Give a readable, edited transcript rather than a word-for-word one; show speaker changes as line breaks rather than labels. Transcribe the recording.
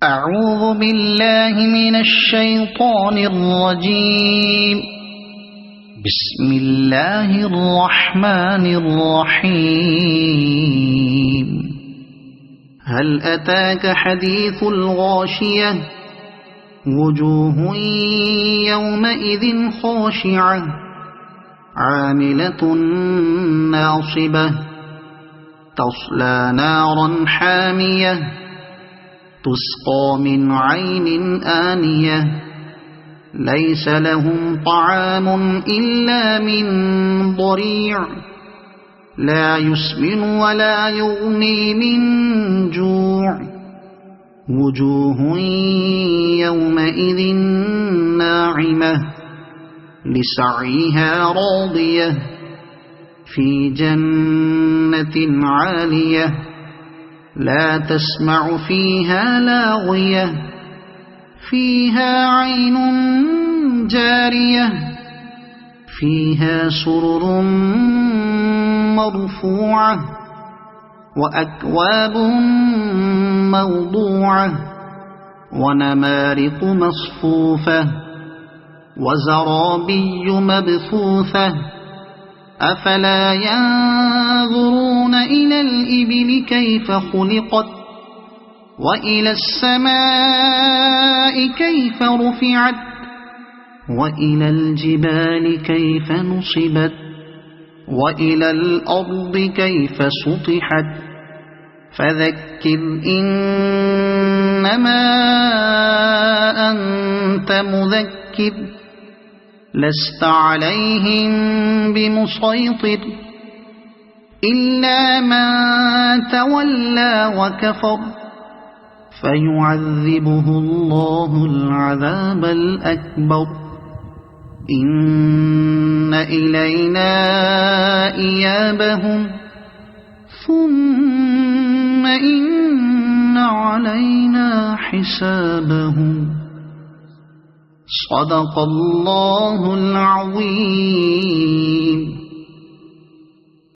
أعوذ بالله من الشيطان الرجيم. بسم الله الرحمن الرحيم. هل أتاك حديث الغاشية؟ وجوه يومئذ خاشعة عاملة ناصبة تصلى نارا حامية تسقى من عين آنية ليس لهم طعام إلا من ضريع لا يسمن ولا يغني من جوع وجوه يومئذ ناعمة لسعيها راضية في جنة عالية لا تسمع فيها لاغية فيها عين جارية فيها سرر مرفوعة وأكواب موضوعة ونمارق مصفوفة وزرابي مبثوثة أفلا ينظرون إلى الإبل كيف خلقت وإلى السماء كيف رفعت وإلى الجبال كيف نصبت وإلى الأرض كيف سطحت فذكر إنما أنت مذكر لست عليهم بمسيطر إلا من تولى وكفر فيعذبه الله العذاب الأكبر إن إلينا إيابهم ثم إن علينا حسابهم. صدق الله العظيم.